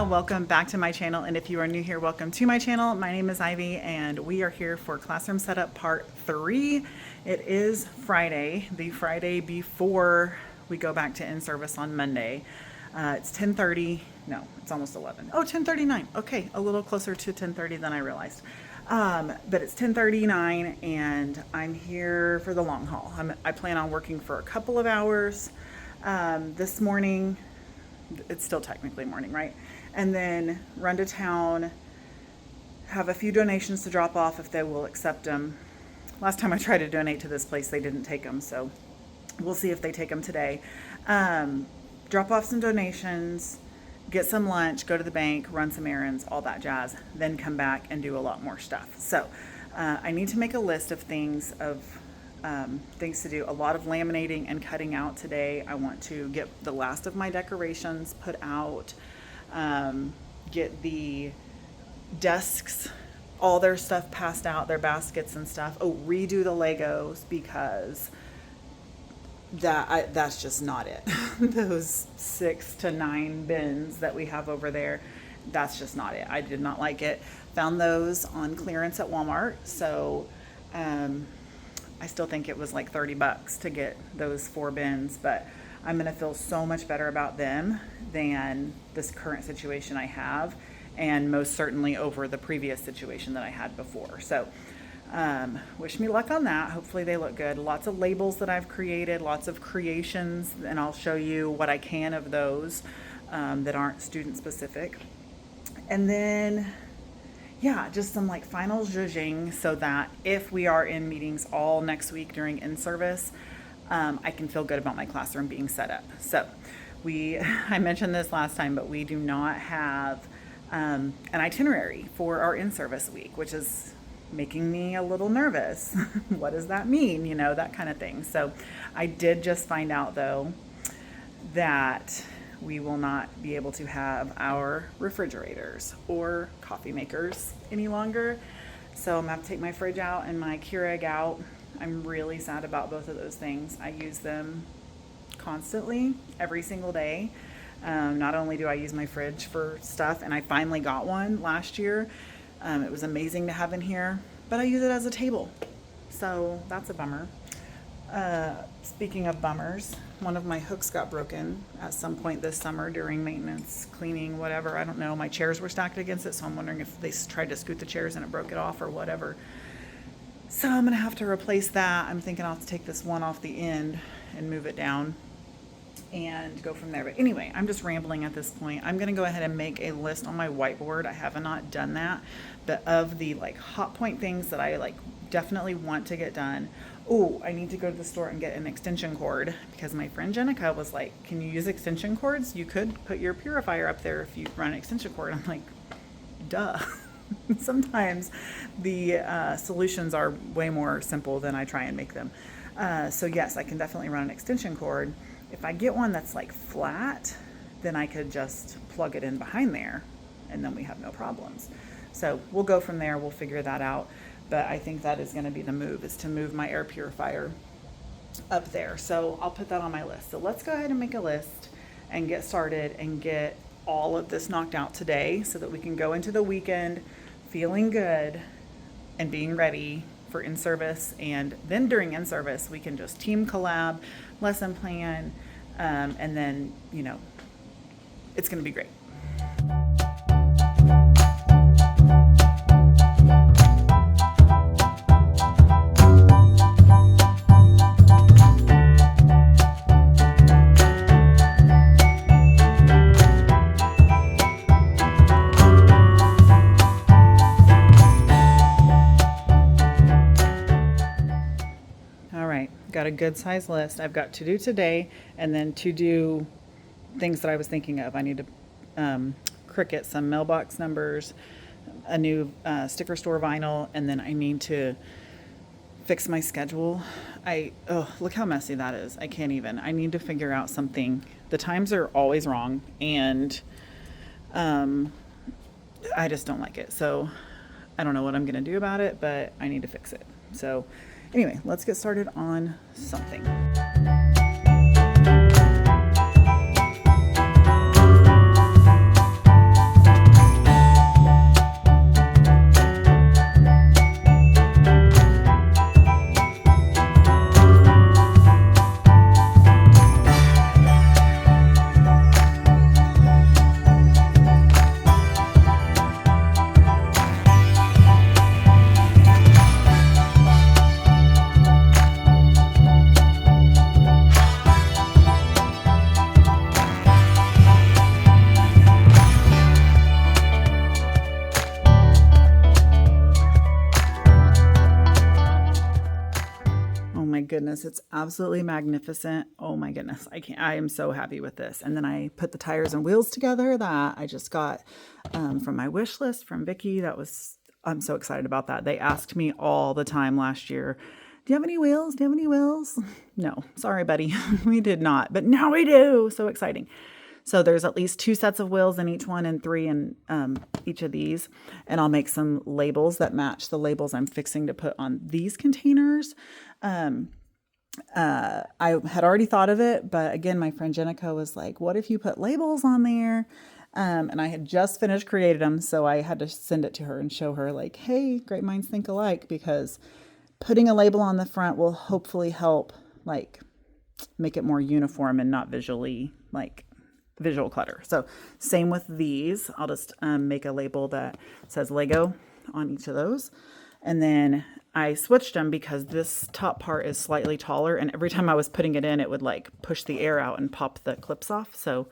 Hola, welcome back to my channel, and if you are new here, welcome to my channel. My name is Ivy and we are here for classroom setup part 3. It is Friday, the Friday before we go back to in-service on Monday. It's 10:30, no, it's almost 11. Oh, 10:39, okay, a little closer to 10:30 than I realized. But it's 10:39 and I'm here for the long haul. I plan on working for a couple of hours this morning. It's still technically morning, right? And then run to town, have a few donations to drop off if they will accept them. Last time I tried to donate to this place, they didn't take them, so we'll see if they take them today. Drop off some donations, get some lunch, go to the bank, run some errands, all that jazz, then come back and do a lot more stuff. So I need to make a list of things to do. A lot of laminating and cutting out today. I want to get the last of my decorations put out, get the desks, all their stuff passed out, their baskets and stuff. Oh, redo the Legos because that's just not it. Those 6 to 9 bins that we have over there, that's just not it. I did not like it. Found those on clearance at Walmart, so I still think it was like $30 to get those 4 bins, but I'm gonna feel so much better about them than this current situation I have, and most certainly over the previous situation that I had before. So wish me luck on that. Hopefully they look good. Lots of labels that I've created, lots of creations, and I'll show you what I can of those that aren't student specific. And then yeah, just some like final zhuzhing so that if we are in meetings all next week during in-service, I can feel good about my classroom being set up. So I mentioned this last time, but we do not have an itinerary for our in-service week, which is making me a little nervous. What does that mean? You know, that kind of thing. So I did just find out though that we will not be able to have our refrigerators or coffee makers any longer. So I'm gonna have to take my fridge out and my Keurig out. I'm really sad about both of those things. I use them constantly, every single day. Not only do I use my fridge for stuff, and I finally got one last year. It was amazing to have in here, but I use it as a table. So that's a bummer. Speaking of bummers, one of my hooks got broken at some point this summer during maintenance, cleaning, whatever. I don't know. My chairs were stacked against it, so I'm wondering if they tried to scoot the chairs and it broke it off or whatever. So I'm going to have to replace that. I'm thinking I'll have to take this one off the end and move it down and go from there. But anyway, I'm just rambling at this point. I'm going to go ahead and make a list on my whiteboard. I have not done that, but of the like hot point things that I like definitely want to get done. Oh, I need to go to the store and get an extension cord because my friend Jenica was like, can you use extension cords? You could put your purifier up there if you run an extension cord. I'm like, duh. Sometimes the solutions are way more simple than I try and make them. So yes, I can definitely run an extension cord. If I get one that's like flat, then I could just plug it in behind there and then we have no problems. So we'll go from there. We'll figure that out. But I think that is going to be the move, is to move my air purifier up there. So I'll put that on my list. So let's go ahead and make a list and get started and get all of this knocked out today so that we can go into the weekend feeling good and being ready for in-service. And then during in-service, we can just team collab, lesson plan, and then, you know, it's going to be great. Got a good size list. I've got to do today and then to do things that I was thinking of. I need to Cricut some mailbox numbers, a new sticker store vinyl, and then I need to fix my schedule. Look how messy that is. I can't even. I need to figure out something. The times are always wrong and I just don't like it. So I don't know what I'm going to do about it, but I need to fix it. So anyway, let's get started on something. goodness, it's absolutely magnificent. Oh my goodness, I am so happy with this. And then I put the tires and wheels together that I just got from my wish list from Vicky. I'm so excited about that. They asked me all the time last year, do you have any wheels? Do you have any wheels? No, sorry, buddy. We did not, but now we do. So exciting. So there's at least 2 sets of wheels in each one and 3 in each of these. And I'll make some labels that match the labels I'm fixing to put on these containers. I had already thought of it, but again, my friend Jenica was like, what if you put labels on there? And I had just finished creating them, so I had to send it to her and show her like, hey, great minds think alike, because putting a label on the front will hopefully help like make it more uniform and not visually like visual clutter. So same with these. I'll just make a label that says Lego on each of those. And then I switched them because this top part is slightly taller, and every time I was putting it in, it would like push the air out and pop the clips off. So,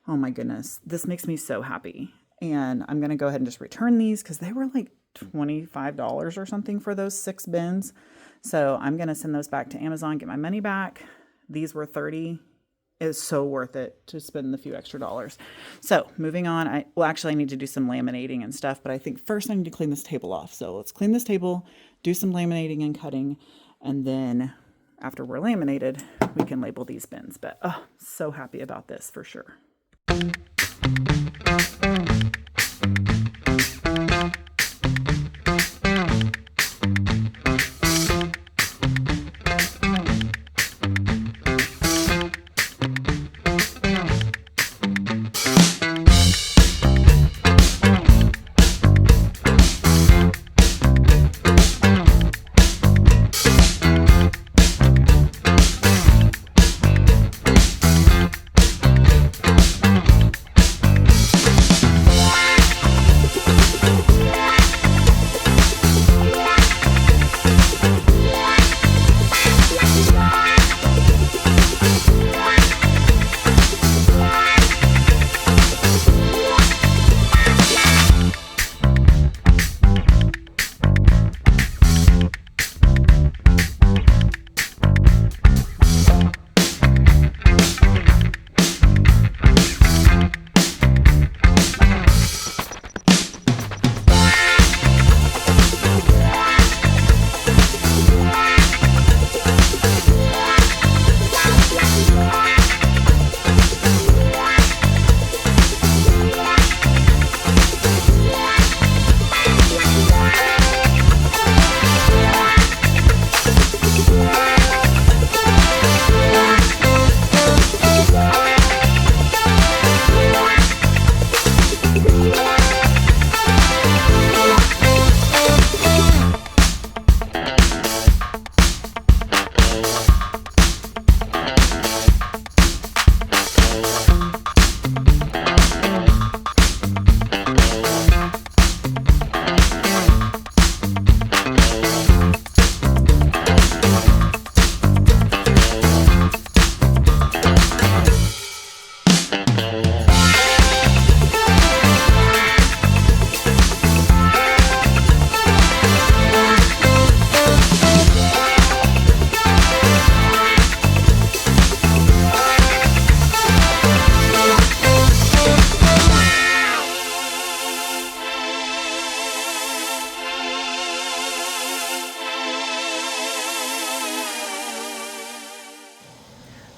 oh my goodness, this makes me so happy. And I'm going to go ahead and just return these because they were like $25 or something for those 6 bins. So I'm going to send those back to Amazon, get my money back. These were $30. It was so worth it to spend the few extra dollars. So moving on, I need to do some laminating and stuff, but I think first I need to clean this table off. So let's clean this table, do some laminating and cutting, and then after we're laminated, we can label these bins. But so happy about this for sure.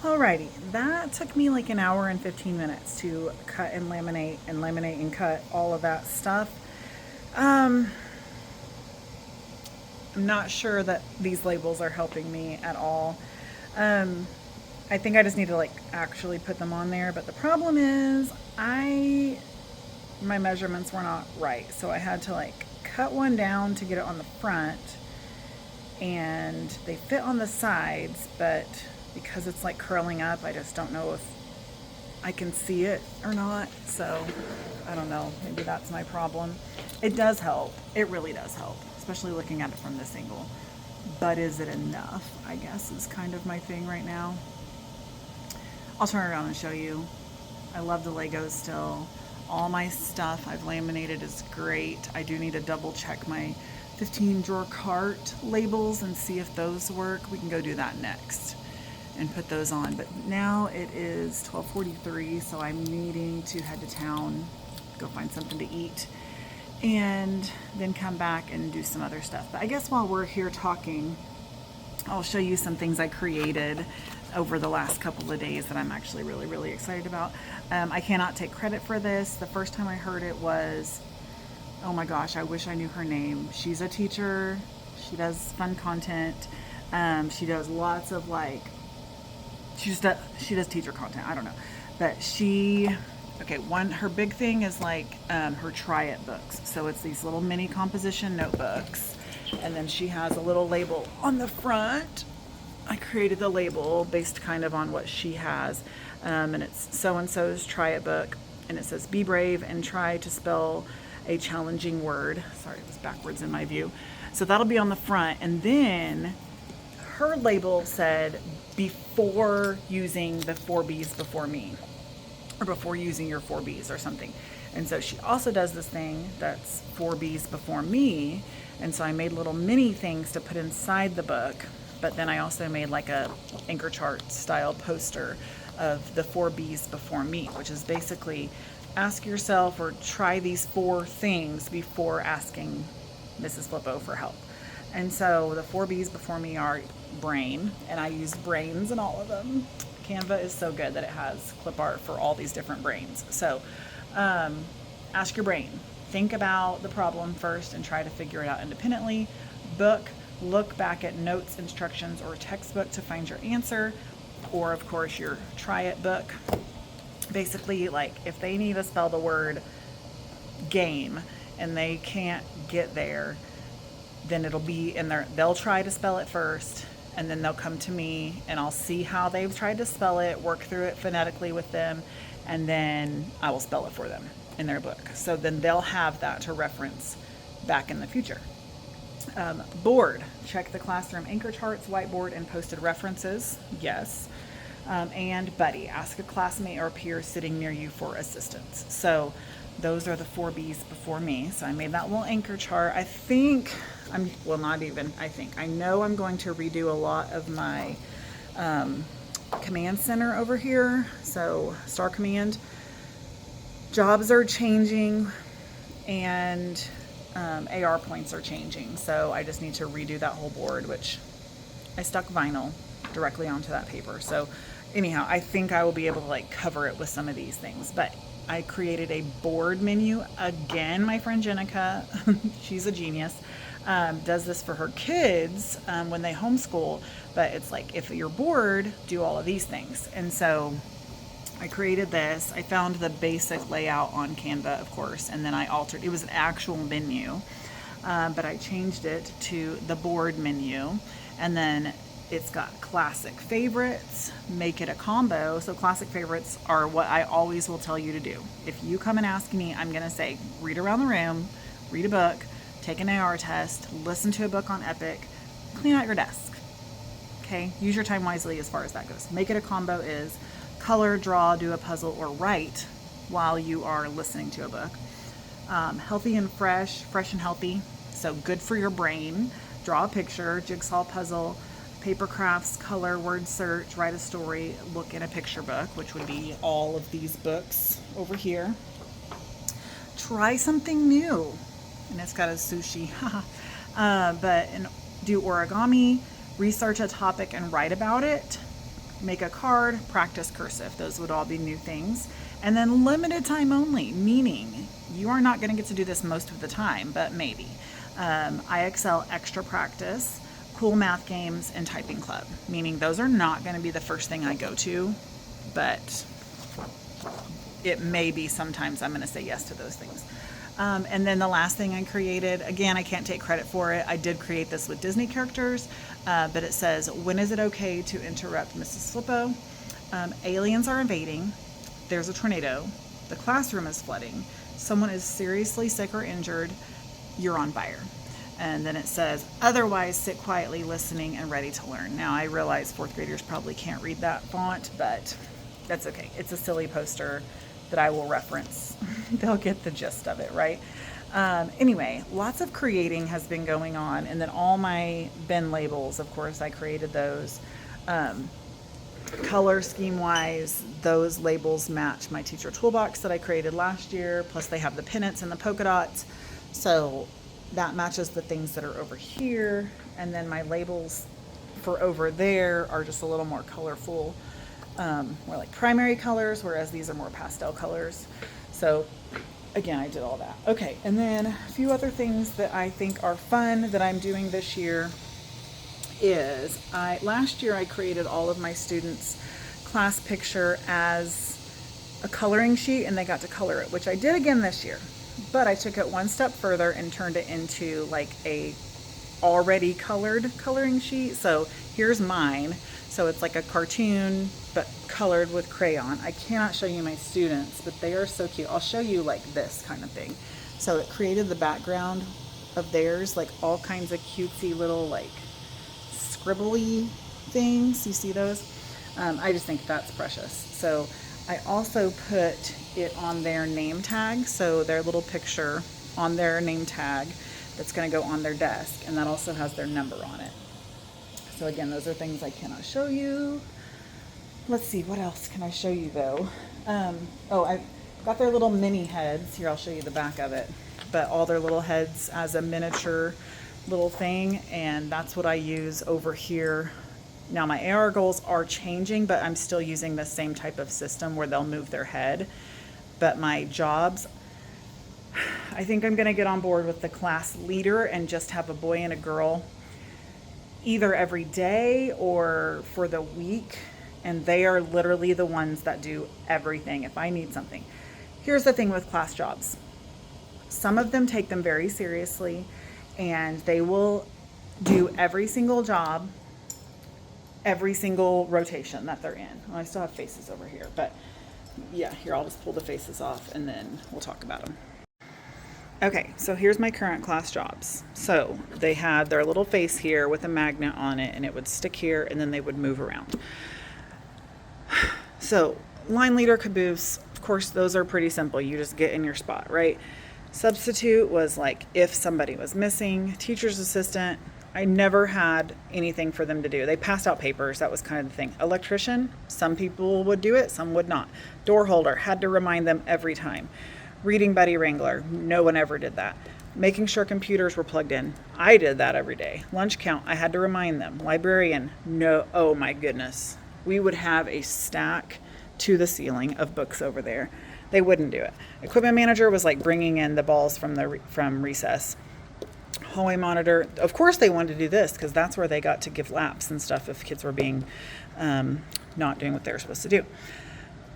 Alrighty, that took me like an hour and 15 minutes to cut and laminate and cut all of that stuff. I'm not sure that these labels are helping me at all. I think I just need to like actually put them on there, but the problem is my measurements were not right. So I had to like cut one down to get it on the front, and they fit on the sides, but because it's like curling up, I just don't know if I can see it or not. So I don't know, maybe that's my problem. It does help. It really does help, especially looking at it from this angle. But is it enough, I guess, is kind of my thing right now. I'll turn around and show you. I love the Legos still. All my stuff I've laminated is great. I do need to double check my 15 drawer cart labels and see if those work. We can go do that next and put those on. But now it is 12:43, so I'm needing to head to town, go find something to eat, and then come back and do some other stuff. But I guess while we're here talking, I'll show you some things I created over the last couple of days that I'm actually really, really excited about. I cannot take credit for this. The first time I heard it was, oh my gosh, I wish I knew her name. She's a teacher. She does fun content. She does lots of like, she does teacher content. I don't know, but her big thing is like her Try It books. So it's these little mini composition notebooks, and then she has a little label on the front. I created the label based kind of on what she has, and it's so-and-so's Try It book, and it says, be brave and try to spell a challenging word. Sorry, it was backwards in my view. So that'll be on the front, and then her label said, before using the 4Bs before me, or before using your 4Bs or something. And so she also does this thing that's 4Bs before me, and so I made little mini things to put inside the book, but then I also made like a anchor chart style poster of the 4Bs before me, which is basically ask yourself or try these 4 things before asking Mrs. Flippo for help. And so the 4Bs before me are brain, and I use brains in all of them. Canva is so good that it has clip art for all these different brains. So ask your brain. Think about the problem first and try to figure it out independently. Book, look back at notes, instructions, or textbook to find your answer, or of course your Try It book. Basically, like if they need to spell the word game and they can't get there, then it'll be in there. They'll try to spell it first, and then they'll come to me and I'll see how they've tried to spell it, work through it phonetically with them, and then I will spell it for them in their book. So then they'll have that to reference back in the future. Board, check the classroom anchor charts, whiteboard, and posted references. Yes. And buddy, ask a classmate or peer sitting near you for assistance. So those are the 4Bs before me. So I made that little anchor chart. I know I'm going to redo a lot of my command center over here. So Star Command, jobs are changing, and AR points are changing. So I just need to redo that whole board, which I stuck vinyl directly onto that paper. So anyhow, I think I will be able to like cover it with some of these things. But I created a board menu. Again, my friend Jenica, she's a genius, does this for her kids when they homeschool. But it's like, if you're bored, do all of these things. And so I created this. I found the basic layout on Canva, of course, and then I altered. It was an actual menu, but I changed it to the board menu, and then it's got classic favorites, make it a combo. So classic favorites are what I always will tell you to do. If you come and ask me, I'm going to say, read around the room, read a book, take an AR test, listen to a book on Epic, clean out your desk. Okay, use your time wisely as far as that goes. Make it a combo is color, draw, do a puzzle, or write while you are listening to a book. Healthy and fresh and healthy. So good for your brain. Draw a picture, jigsaw puzzle, paper crafts, color, word search, write a story, look in a picture book, which would be all of these books over here. Try something new. And it's got a sushi. And do origami, research a topic and write about it. Make a card, practice cursive. Those would all be new things. And then limited time only, meaning you are not going to get to do this most of the time, but maybe. IXL extra practice, cool math games, and typing club, meaning those are not going to be the first thing I go to, but it may be sometimes I'm going to say yes to those things. And then the last thing I created, again, I can't take credit for it. I did create this with Disney characters, but it says, when is it okay to interrupt Mrs. Flippo? Aliens are invading. There's a tornado. The classroom is flooding. Someone is seriously sick or injured. You're on fire. And then it says, otherwise sit quietly listening and ready to learn. Now I realize 4th graders probably can't read that font, but that's okay. It's a silly poster that I will reference. They'll get the gist of it, right? Anyway, lots of creating has been going on. And then all my bin labels, of course, I created those. Color scheme wise, those labels match my teacher toolbox that I created last year. Plus they have the pennants and the polka dots. So that matches the things that are over here. And then my labels for over there are just a little more colorful, more like primary colors, whereas these are more pastel colors. So again, I did all that. Okay, and then a few other things that I think are fun that I'm doing this year is last year I created all of my students' class picture as a coloring sheet and they got to color it, which I did again this year. But I took it one step further and turned it into like a already colored coloring sheet. So here's mine. So it's like a cartoon, but colored with crayon. I cannot show you my students, but they are so cute. I'll show you like this kind of thing. So it created the background of theirs, like all kinds of cutesy little like scribbly things. You see those? I just think that's precious. So I also put it on their name tag. So their little picture on their name tag that's going to go on their desk. And that also has their number on it. So again, those are things I cannot show you. Let's see, what else can I show you though? Oh, I've got their little mini heads. Here, I'll show you the back of it. But all their little heads as a miniature little thing, and that's what I use over here. Now my AR goals are changing, but I'm still using the same type of system where they'll move their head. But my jobs, I think I'm gonna get on board with the class leader and just have a boy and a girl either every day or for the week. And they are literally the ones that do everything if I need something. Here's the thing with class jobs. Some of them take them very seriously and they will do every single job, every single rotation that they're in. Well, I still have faces over here, but yeah, here, I'll just pull the faces off and then we'll talk about them. Okay, so here's my current class jobs. So they had their little face here with a magnet on it and it would stick here and then they would move around. So line leader, caboose, of course, those are pretty simple. You just get in your spot, right? Substitute was like if somebody was missing. Teacher's assistant, I never had anything for them to do. They passed out papers. That was kind of the thing. Electrician, some people would do it, some would not. Door holder, had to remind them every time. Reading buddy wrangler, no one ever did that. Making sure computers were plugged in, I did that every day. Lunch count, I had to remind them. Librarian, no, oh my goodness. We would have a stack to the ceiling of books over there. They wouldn't do it. Equipment manager was like bringing in the balls from recess. Hallway monitor, of course they wanted to do this because that's where they got to give laps and stuff if kids were being not doing what they were supposed to do.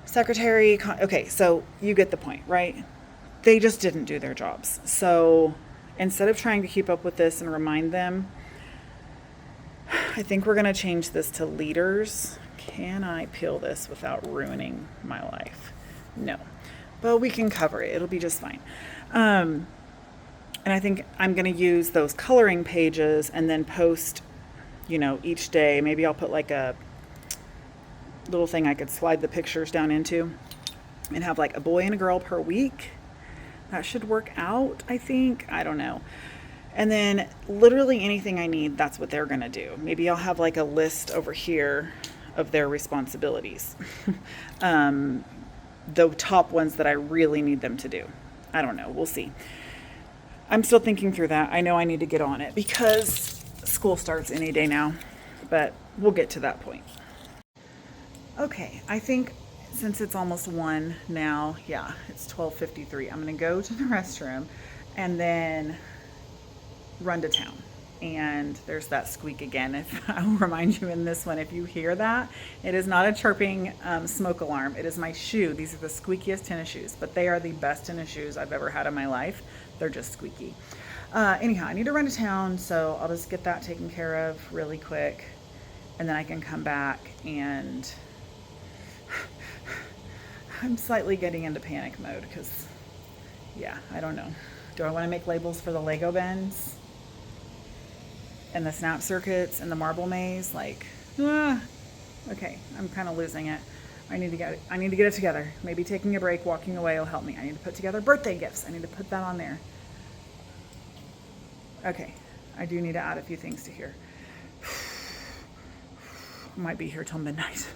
Secretary, okay, so you get the point, right? They just didn't do their jobs. So instead of trying to keep up with this and remind them, I think we're going to change this to leaders. Can I peel this without ruining my life? No, but we can cover it. It'll be just fine. And I think I'm going to use those coloring pages and then post, each day. Maybe I'll put like a little thing I could slide the pictures down into and have like a boy and a girl per week. That should work out, I think. I don't know. And then literally anything I need, that's what they're going to do. Maybe I'll have like a list over here of their responsibilities. The top ones that I really need them to do. I don't know. We'll see. I'm still thinking through that. I know I need to get on it because school starts any day now, but we'll get to that point. Okay, I think since it's almost 1 now, yeah, it's 12:53. I'm going to go to the restroom and then run to town. And there's that squeak again. If I'll remind you in this one, if you hear that, it is not a chirping smoke alarm. It is my shoe. These are the squeakiest tennis shoes, but they are the best tennis shoes I've ever had in my life. They're just squeaky. Anyhow, I need to run to town, so I'll just get that taken care of really quick, and then I can come back. And I'm slightly getting into panic mode because, yeah, I don't know. Do I want to make labels for the Lego bins and the snap circuits and the marble maze? Okay, I'm kind of losing it. I need to get it together. Maybe taking a break, walking away will help me. I need to put together birthday gifts. I need to put that on there. Okay, I do need to add a few things to here. Might be here till midnight.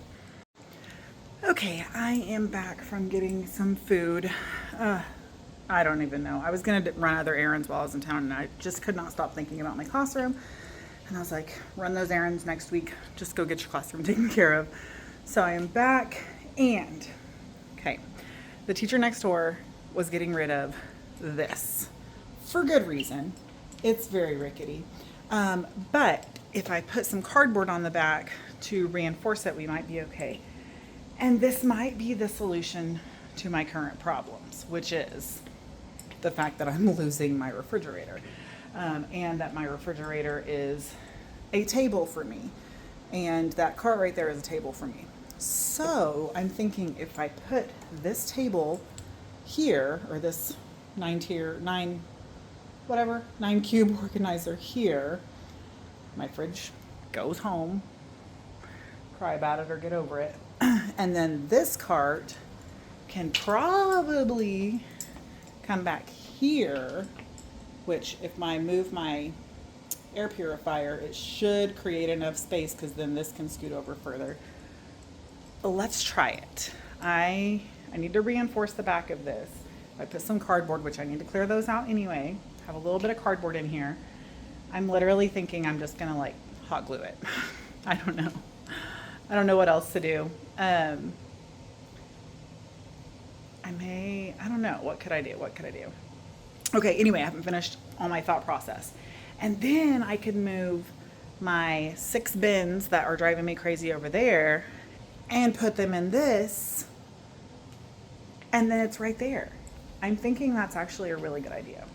Okay, I am back from getting some food. I don't even know. I was gonna run other errands while I was in town, and I just could not stop thinking about my classroom. And I was like, run those errands next week. Just go get your classroom taken care of. So I am back, and okay, the teacher next door was getting rid of this for good reason. It's very rickety. But if I put some cardboard on the back to reinforce it, we might be okay. And this might be the solution to my current problems, which is the fact that I'm losing my refrigerator. And that my refrigerator is a table for me. And that cart right there is a table for me. So I'm thinking if I put this table here, or this 9 cube organizer here, my fridge goes home, cry about it or get over it. And then this cart can probably come back here, which if I move my air purifier, it should create enough space, because then this can scoot over further. But let's try it. I need to reinforce the back of this. I put some cardboard, which I need to clear those out anyway. Have a little bit of cardboard in here. I'm literally thinking I'm just gonna like hot glue it. I don't know. I don't know what else to do. I don't know. What could I do? Okay, anyway, I haven't finished all my thought process. And then I could move my 6 bins that are driving me crazy over there and put them in this. And then it's right there. I'm thinking that's actually a really good idea.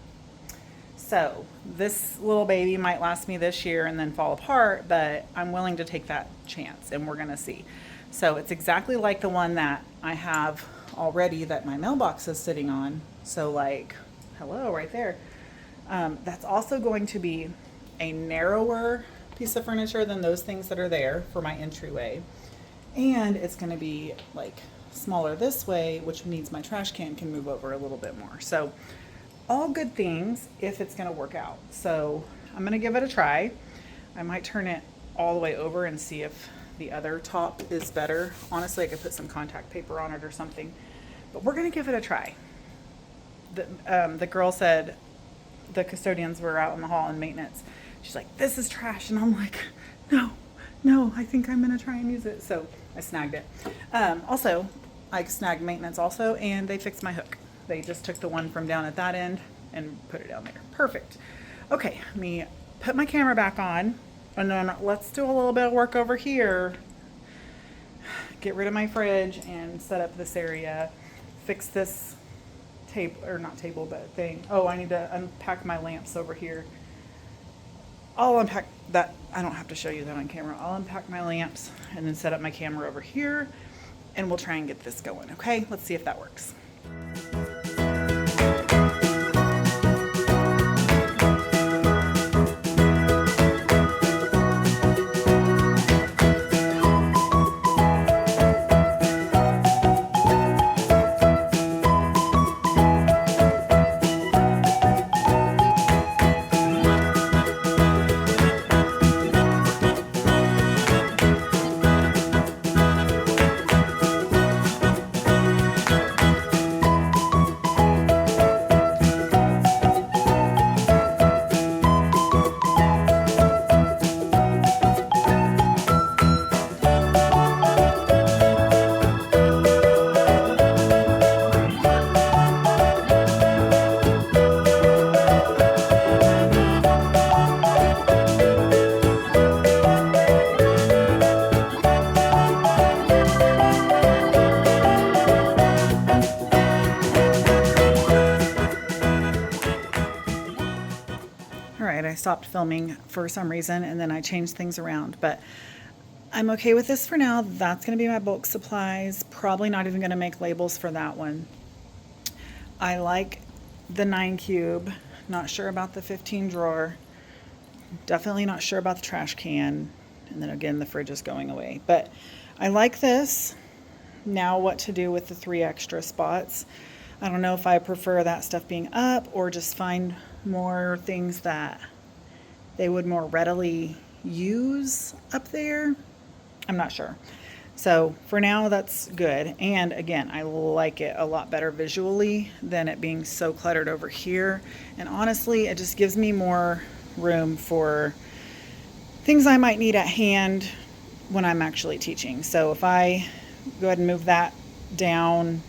So this little baby might last me this year and then fall apart, but I'm willing to take that chance, and we're gonna see. So it's exactly like the one that I have already that my mailbox is sitting on. So like, hello, right there. That's also going to be a narrower piece of furniture than those things that are there for my entryway. And it's gonna be like smaller this way, which means my trash can move over a little bit more. So all good things if it's gonna work out. So I'm gonna give it a try. I might turn it all the way over and see if the other top is better. Honestly, I could put some contact paper on it or something, but we're gonna give it a try. The girl said, the custodians were out in the hall in maintenance. She's like, this is trash. And I'm like, no, I think I'm gonna try and use it. So I snagged it. Also, I snagged maintenance also, and they fixed my hook. They just took the one from down at that end and put it down there. Perfect. Okay, let me put my camera back on, and then let's do a little bit of work over here. Get rid of my fridge and set up this area. Fix this table, or not table, but thing. Oh, I need to unpack my lamps over here. I'll unpack that. I don't have to show you that on camera. I'll unpack my lamps and then set up my camera over here, and we'll try and get this going. Okay, let's see if that works. I stopped filming for some reason, and then I changed things around, but I'm okay with this for now. That's going to be my bulk supplies. Probably not even going to make labels for that one. I like the 9 cube. Not sure about the 15 drawer. Definitely not sure about the trash can. And then again, the fridge is going away. But I like this. Now what to do with the 3 extra spots. I don't know if I prefer that stuff being up or just find more things that they would more readily use up there. I'm not sure. So for now, that's good. And again, I like it a lot better visually than it being so cluttered over here. And honestly, it just gives me more room for things I might need at hand when I'm actually teaching. So if I go ahead and move that down,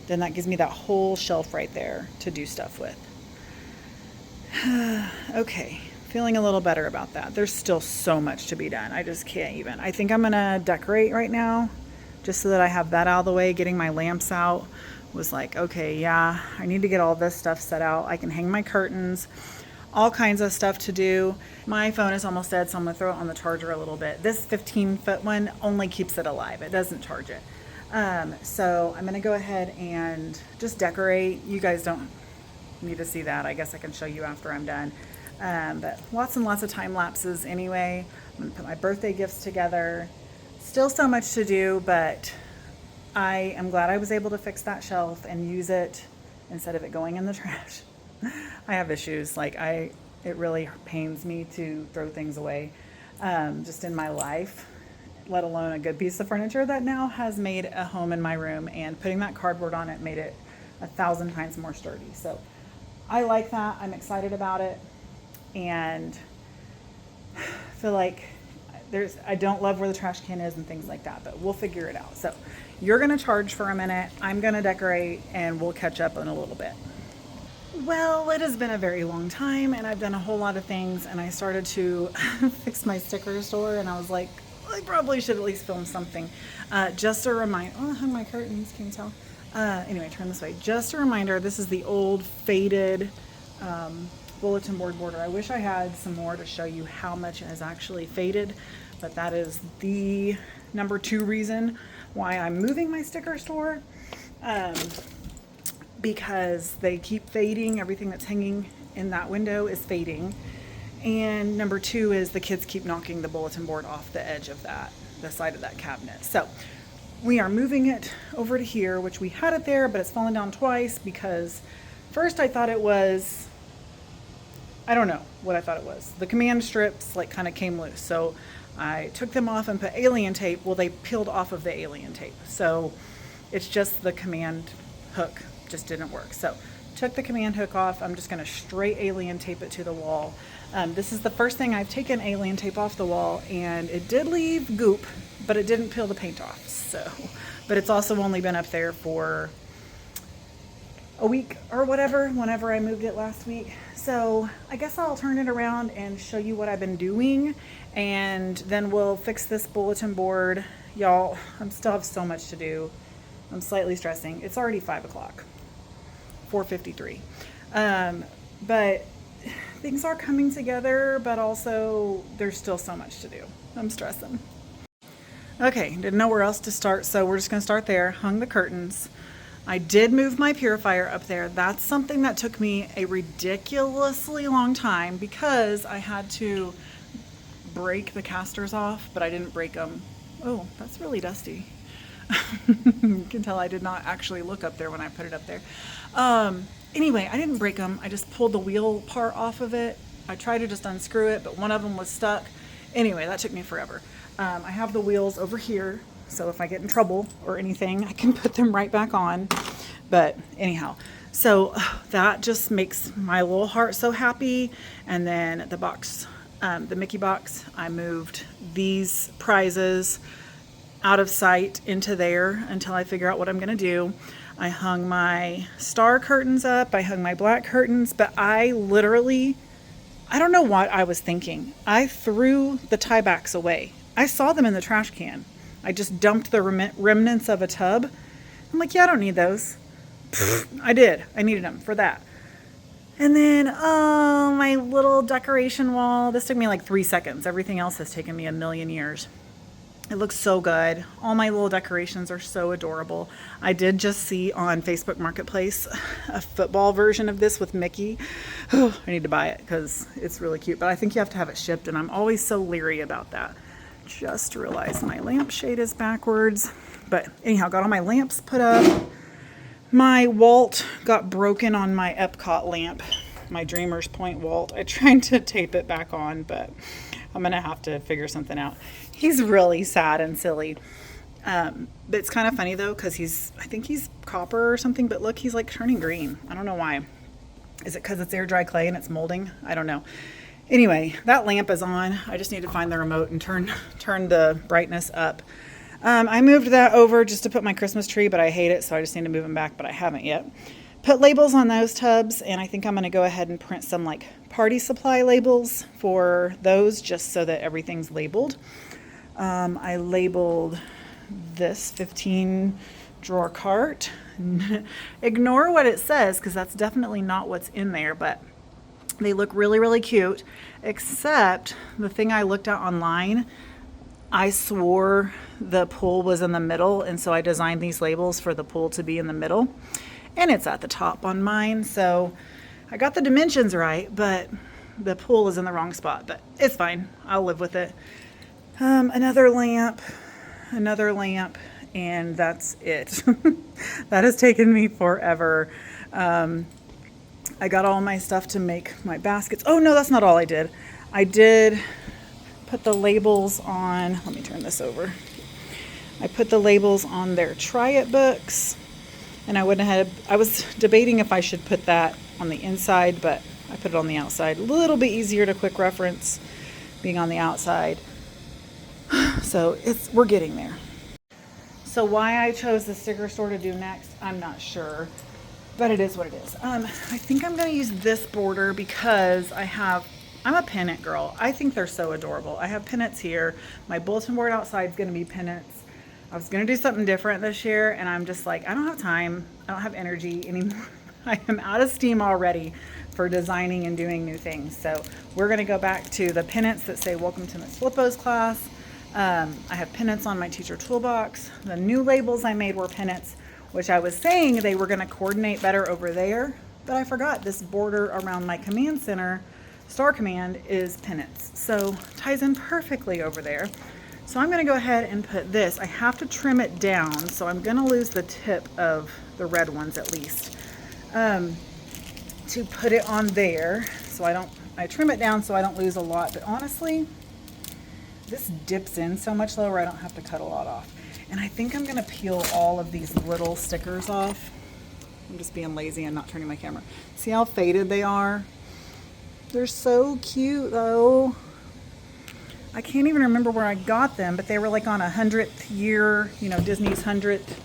then that gives me that whole shelf right there to do stuff with. Okay, feeling a little better about that. There's still so much to be done. I just can't even. I think I'm gonna decorate right now just so that I have that out of the way. Getting my lamps out was like, okay, yeah, I need to get all this stuff set out. I can hang my curtains, all kinds of stuff to do. My phone is almost dead, so I'm gonna throw it on the charger a little bit. This 15-foot one only keeps it alive. It doesn't charge it. So I'm gonna go ahead and just decorate. You guys don't need to see that. I guess I can show you after I'm done. But lots and lots of time lapses anyway. I'm gonna put my birthday gifts together. Still so much to do, but I am glad I was able to fix that shelf and use it instead of it going in the trash. I have issues. Like it really pains me to throw things away, just in my life, let alone a good piece of furniture that now has made a home in my room, and putting that cardboard on it made it 1,000 times more sturdy. So I like that. I'm excited about it, and feel like I don't love where the trash can is and things like that, but we'll figure it out. So you're going to charge for a minute. I'm going to decorate, and we'll catch up in a little bit. Well, it has been a very long time, and I've done a whole lot of things, and I started to fix my sticker store, and I was like, I probably should at least film something. Just a reminder, oh, I hung my curtains, can you tell? Anyway, turn this way. Just a reminder, this is the old faded bulletin board border. I wish I had some more to show you how much it has actually faded, but that is the number 2 reason why I'm moving my sticker store. Because they keep fading. Everything that's hanging in that window is fading. And number 2 is the kids keep knocking the bulletin board off the edge of the side of that cabinet. So we are moving it over to here, which we had it there, but it's fallen down twice because first I thought it was, I don't know what I thought it was. The command strips like kind of came loose. So I took them off and put alien tape. Well, they peeled off of the alien tape. So it's just the command hook just didn't work. So took the command hook off. I'm just going to straight alien tape it to the wall. This is the first thing I've taken alien tape off the wall, and it did leave goop, but it didn't peel the paint off. So, but it's also only been up there for a week or whatever, whenever I moved it last week. So I guess I'll turn it around and show you what I've been doing, and then we'll fix this bulletin board. Y'all, I still have so much to do. I'm slightly stressing. It's already 5 o'clock. 4:53. But things are coming together, but also there's still so much to do. I'm stressing. Okay, didn't know where else to start, so we're just going to start there. Hung the curtains. I did move my purifier up there. That's something that took me a ridiculously long time because I had to break the casters off, but I didn't break them. Oh, that's really dusty. You can tell I did not actually look up there when I put it up there. Anyway, I didn't break them. I just pulled the wheel part off of it. I tried to just unscrew it, but one of them was stuck. Anyway, that took me forever. I have the wheels over here, so if I get in trouble or anything, I can put them right back on. But anyhow, so that just makes my little heart so happy. And then the box, the Mickey box, I moved these prizes out of sight into there until I figure out what I'm going to do. I hung my star curtains up. I hung my black curtains, but I don't know what I was thinking. I threw the tie backs away. I saw them in the trash can. I just dumped the remnants of a tub. I'm like, yeah, I don't need those. I did. I needed them for that. And then, oh, my little decoration wall. This took me like 3 seconds. Everything else has taken me a million years. It looks so good. All my little decorations are so adorable. I did just see on Facebook Marketplace a football version of this with Mickey. Oh, I need to buy it because it's really cute, but I think you have to have it shipped, and I'm always so leery about that. Just realized my lampshade is backwards. But anyhow, got all my lamps put up. My Walt got broken on my Epcot lamp. my Dreamer's Point Walt. I tried to tape it back on, but I'm going to have to figure something out. He's really sad and silly. But it's kind of funny though, because I think he's copper or something, but look, he's like turning green. I don't know why. Is it because it's air dry clay and it's molding? I don't know. Anyway, that lamp is on. I just need to find the remote and turn the brightness up. I moved that over just to put my Christmas tree, but I hate it, so I just need to move them back, but I haven't yet. Put labels on those tubs, and I think I'm going to go ahead and print some like party supply labels for those just so that everything's labeled. I labeled this 15 drawer cart. Ignore what it says because that's definitely not what's in there, but they look really, really cute, except the thing I looked at online, I swore the pool was in the middle, and so I designed these labels for the pool to be in the middle, and it's at the top on mine, so I got the dimensions right, but the pool is in the wrong spot, but it's fine. I'll live with it. Another lamp, and that's it. That has taken me forever. I got all my stuff to make my baskets. Oh no, that's not all I did. I did put the labels on, let me turn this over. I put the labels on their Try It books, and I was debating if I should put that on the inside, but I put it on the outside. A little bit easier to quick reference being on the outside. So we're getting there. So why I chose the sticker store to do next, I'm not sure, but it is what it is. I think I'm going to use this border because I'm a pennant girl. I think they're so adorable. I have pennants here. My bulletin board outside is going to be pennants. I was going to do something different this year, and I'm just like, I don't have time. I don't have energy anymore. I am out of steam already for designing and doing new things. So we're going to go back to the pennants that say, welcome to Miss Flippo's class. I have pennants on my teacher toolbox. The new labels I made were pennants, which I was saying they were going to coordinate better over there, but I forgot this border around my command center, Star Command, is pennants. So ties in perfectly over there. So I'm going to go ahead and put this. I have to trim it down, so I'm going to lose the tip of the red ones at least, to put it on there. So I trim it down so I don't lose a lot, but honestly, this dips in so much lower I don't have to cut a lot off. And I think I'm going to peel all of these little stickers off. I'm just being lazy and not turning my camera. See how faded they are? They're so cute though. I can't even remember where I got them, but they were like on 100th year, Disney's 100th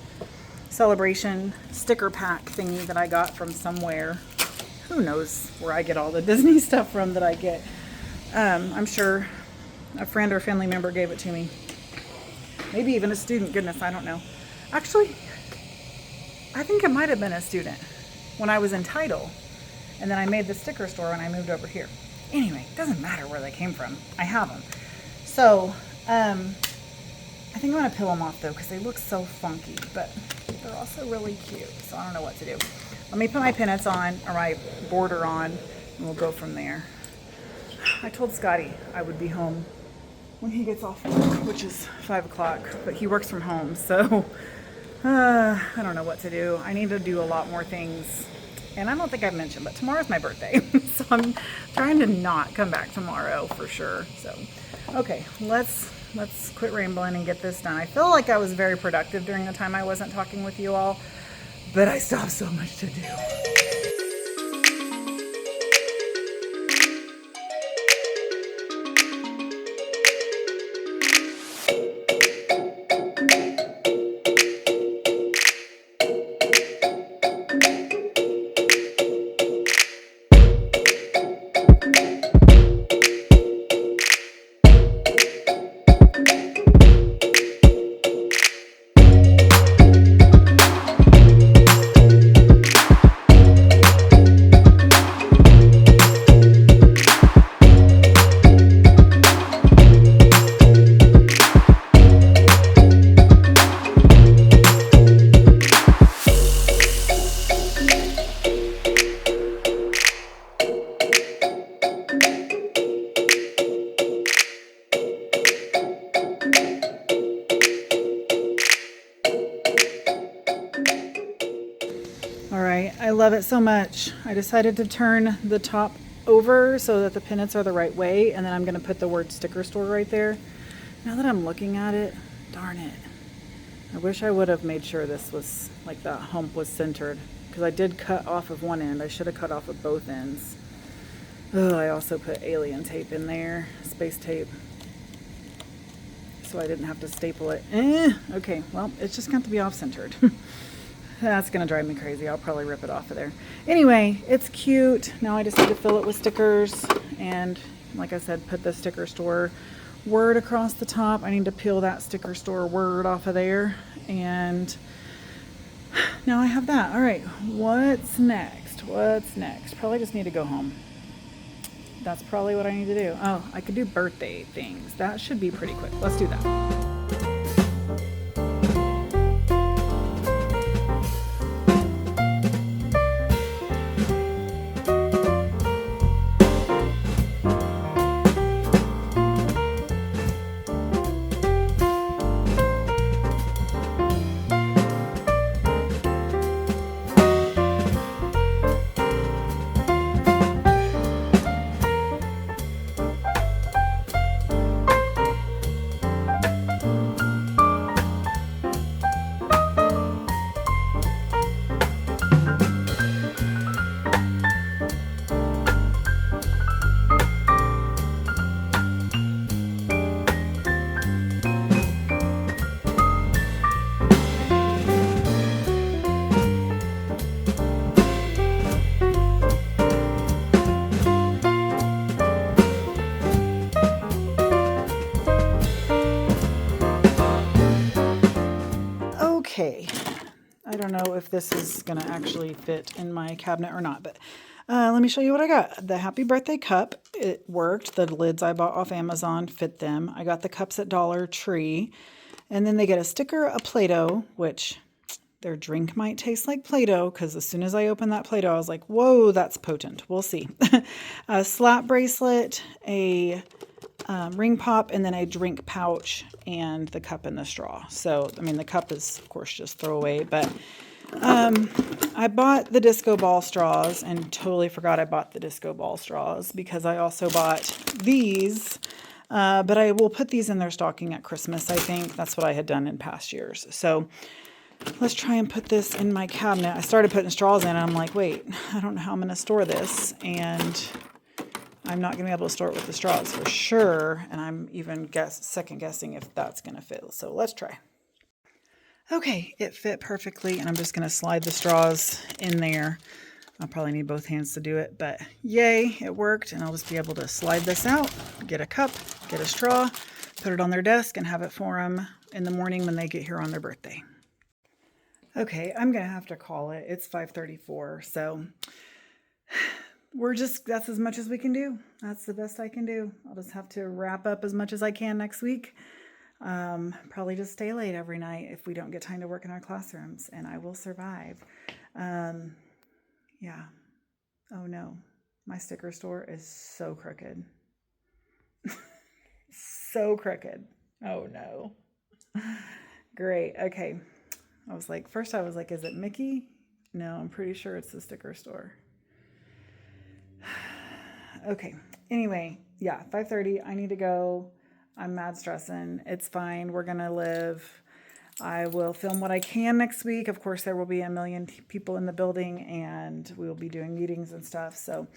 celebration sticker pack thingy that I got from somewhere. Who knows where I get all the Disney stuff from that I get. I'm sure a friend or family member gave it to me. Maybe even a student. Goodness, I don't know. Actually, I think it might have been a student when I was in Tidal. And then I made the sticker store when I moved over here. Anyway, it doesn't matter where they came from. I have them. So, I think I'm going to peel them off though because they look so funky. But they're also really cute. So I don't know what to do. Let me put my pennants on, or my border on, and we'll go from there. I told Scotty I would be home when he gets off work, which is 5 o'clock, but he works from home, so I don't know what to do. I need to do a lot more things, and I don't think I've mentioned, but tomorrow's my birthday, so I'm trying to not come back tomorrow for sure. So, okay, let's quit rambling and get this done. I feel like I was very productive during the time I wasn't talking with you all, but I still have so much to do. right, I love it so much. I decided to turn the top over so that the pinnets are the right way, and then I'm going to put the word sticker store right there. Now that I'm looking at it, darn it. I wish I would have made sure this was, like, that hump was centered, because I did cut off of one end. I should have cut off of both ends. Oh, I also put alien tape in there, space tape, so I didn't have to staple it. Okay, well, it's just got to be off-centered. That's going to drive me crazy. I'll probably rip it off of there. Anyway, it's cute. Now I just need to fill it with stickers, and like I said, put the sticker store word across the top. I need to peel that sticker store word off of there, and now I have that. All right, what's next? What's next? Probably just need to go home. That's probably what I need to do. Oh, I could do birthday things. That should be pretty quick. Let's do that. Okay, I don't know if this is going to actually fit in my cabinet or not, but let me show you what I got. The Happy Birthday cup, it worked. The lids I bought off Amazon fit them. I got the cups at Dollar Tree, and then they get a sticker, a Play-Doh, which their drink might taste like Play-Doh, because as soon as I opened that Play-Doh, I was like, whoa, that's potent. We'll see. A slap bracelet, a ring pop, and then a drink pouch, and the cup and the straw. So, I mean, the cup is, of course, just throwaway, but I bought the disco ball straws and totally forgot I bought the disco ball straws because I also bought these, but I will put these in their stocking at Christmas, I think. That's what I had done in past years. So let's try and put this in my cabinet. I started putting straws in, and I'm like, wait, I don't know how I'm going to store this, and I'm not going to be able to store it with the straws for sure, and I'm even second guessing if that's going to fit. So let's try. Okay, it fit perfectly, and I'm just going to slide the straws in there. I'll probably need both hands to do it, but yay, it worked, and I'll just be able to slide this out, get a cup, get a straw, put it on their desk, and have it for them in the morning when they get here on their birthday. Okay, I'm going to have to call it. It's 5:34, so that's as much as we can do. That's the best I can do. I'll just have to wrap up as much as I can next week. Probably just stay late every night if we don't get time to work in our classrooms, and I will survive. Yeah. Oh no, my sticker store is so crooked. So crooked. Oh no. Great. Okay. First I was like, is it Mickey? No, I'm pretty sure it's the sticker store. Okay. Anyway, yeah, 5:30. I need to go. I'm mad stressing. It's fine. We're going to live. I will film what I can next week. Of course, there will be a million people in the building, and we will be doing meetings and stuff. So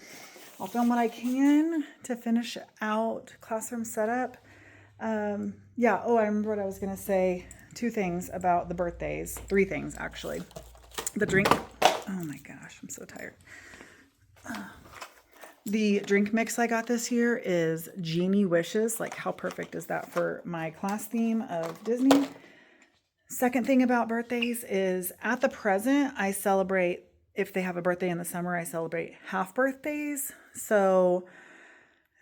I'll film what I can to finish out classroom setup. Yeah. Oh, I remember what I was going to say. 2 things about the birthdays. 3 things, actually. The drink. Oh my gosh, I'm so tired. The drink mix I got this year is Genie Wishes. Like, how perfect is that for my class theme of Disney? Second thing about birthdays is at the present, I celebrate, if they have a birthday in the summer, I celebrate half birthdays. So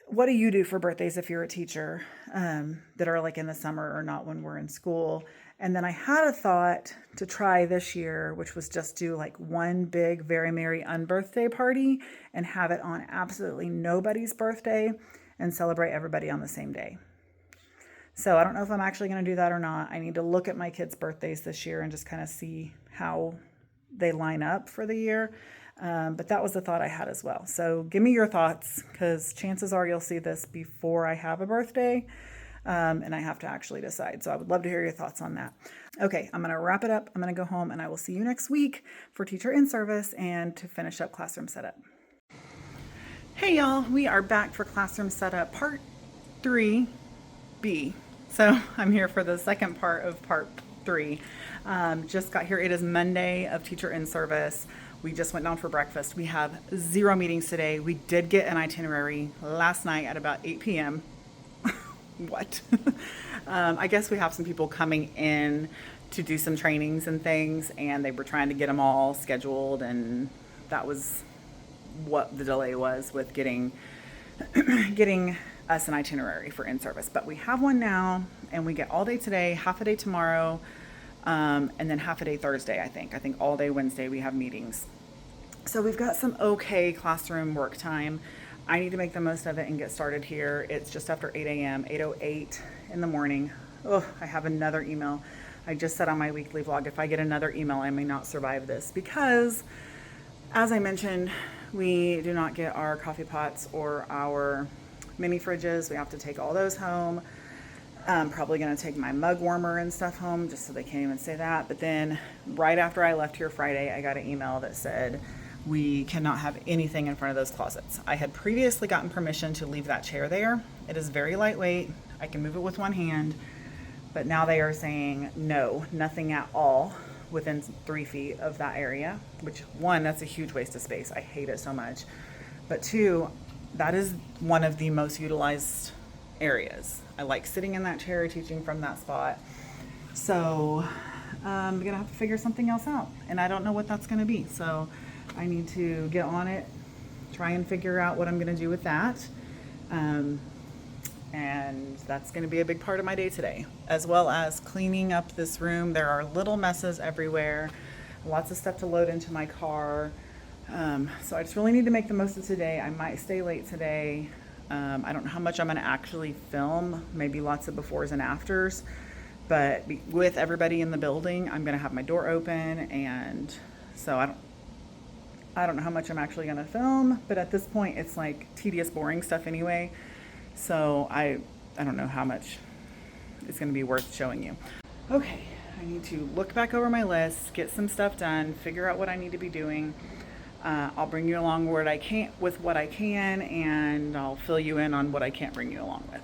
what do you do for birthdays if you're a teacher that are like in the summer or not when we're in school? And then I had a thought to try this year, which was just do like one big, very merry unbirthday party and have it on absolutely nobody's birthday and celebrate everybody on the same day. So I don't know if I'm actually going to do that or not. I need to look at my kids' birthdays this year and just kind of see how they line up for the year. But that was the thought I had as well. So give me your thoughts, because chances are you'll see this before I have a birthday, and I have to actually decide. So I would love to hear your thoughts on that. Okay, I'm going to wrap it up. I'm going to go home, and I will see you next week for Teacher in Service and to finish up classroom setup. Hey y'all, we are back for classroom setup part 3B. So I'm here for the second part of part 3. Just got here. It is Monday of Teacher in Service. We just went down for breakfast. We have 0 meetings today. We did get an itinerary last night at about 8 p.m. What? I guess we have some people coming in to do some trainings and things, and they were trying to get them all scheduled, and that was what the delay was with getting us an itinerary for in-service. But we have one now, and we get all day today, half a day tomorrow, and then half a day Thursday, I think all day Wednesday we have meetings. So we've got some okay classroom work time. I need to make the most of it and get started here. It's just after 8 a.m., 8:08 in the morning. Oh, I have another email. I just said on my weekly vlog, if I get another email, I may not survive this, because as I mentioned, we do not get our coffee pots or our mini fridges. We have to take all those home. I'm probably going to take my mug warmer and stuff home, just so they can't even say that. But then right after I left here Friday, I got an email that said we cannot have anything in front of those closets. I had previously gotten permission to leave that chair there. It is very lightweight. I can move it with one hand. But now they are saying no, nothing at all within 3 feet of that area, which, one, that's a huge waste of space. I hate it so much. But 2, that is one of the most utilized areas. I like sitting in that chair, teaching from that spot. So I'm gonna have to figure something else out, and I don't know what that's gonna be. So I need to get on it, try and figure out what I'm gonna do with that. And that's gonna be a big part of my day today, as well as cleaning up this room. There are little messes everywhere, lots of stuff to load into my car. So I just really need to make the most of today. I might stay late today. I don't know how much I'm going to actually film, maybe lots of befores and afters, but with everybody in the building, I'm going to have my door open, and so I don't know how much I'm actually going to film, but at this point it's like tedious, boring stuff anyway. So I don't know how much it's going to be worth showing you. Okay, I need to look back over my list, get some stuff done, figure out what I need to be doing. I'll bring you along with what I can, and I'll fill you in on what I can't bring you along with.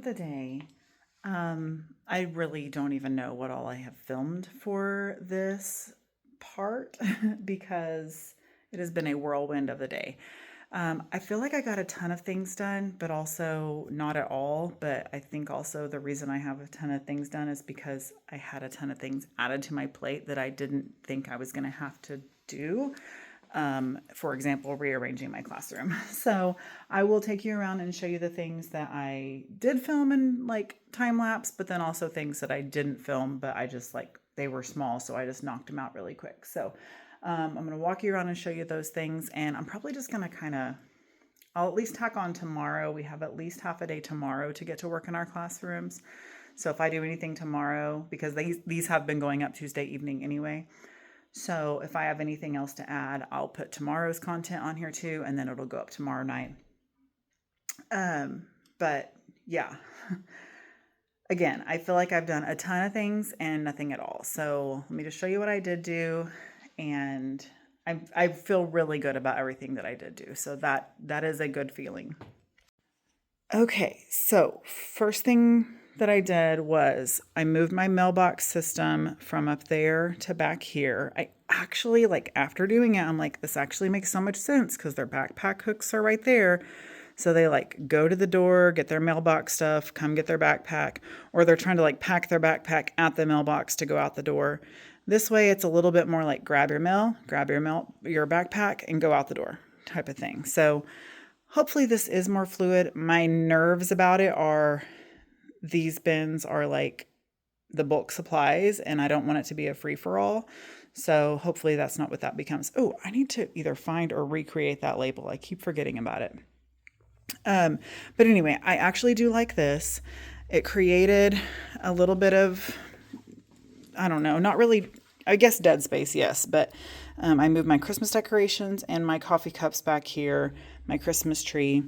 of the day. I really don't even know what all I have filmed for this part because it has been a whirlwind of the day. I feel like I got a ton of things done, but also not at all. But I think also the reason I have a ton of things done is because I had a ton of things added to my plate that I didn't think I was going to have to do. For example, rearranging my classroom. So I will take you around and show you the things that I did film in like time lapse, but then also things that I didn't film, but I just like, they were small. So I just knocked them out really quick. So, I'm going to walk you around and show you those things. And I'm probably just going to I'll at least tack on tomorrow. We have at least half a day tomorrow to get to work in our classrooms. So if I do anything tomorrow, because these have been going up Tuesday evening anyway. So if I have anything else to add, I'll put tomorrow's content on here too, and then it'll go up tomorrow night. But yeah, again, I feel like I've done a ton of things and nothing at all. So let me just show you what I did do. And I feel really good about everything that I did do. So that is a good feeling. Okay, so first thing that I did was I moved my mailbox system from up there to back here. I actually, like, after doing it, I'm like, this actually makes so much sense because their backpack hooks are right there. So they like go to the door, get their mailbox stuff, come get their backpack, or they're trying to like pack their backpack at the mailbox to go out the door. This way it's a little bit more like grab your backpack and go out the door type of thing. So hopefully this is more fluid. My nerves about it are these bins are like the bulk supplies and I don't want it to be a free for all. So hopefully that's not what that becomes. Oh, I need to either find or recreate that label. I keep forgetting about it. But anyway, I actually do like this. It created a little bit of, I don't know, not really, I guess dead space, yes. But I moved my Christmas decorations and my coffee cups back here, my Christmas tree.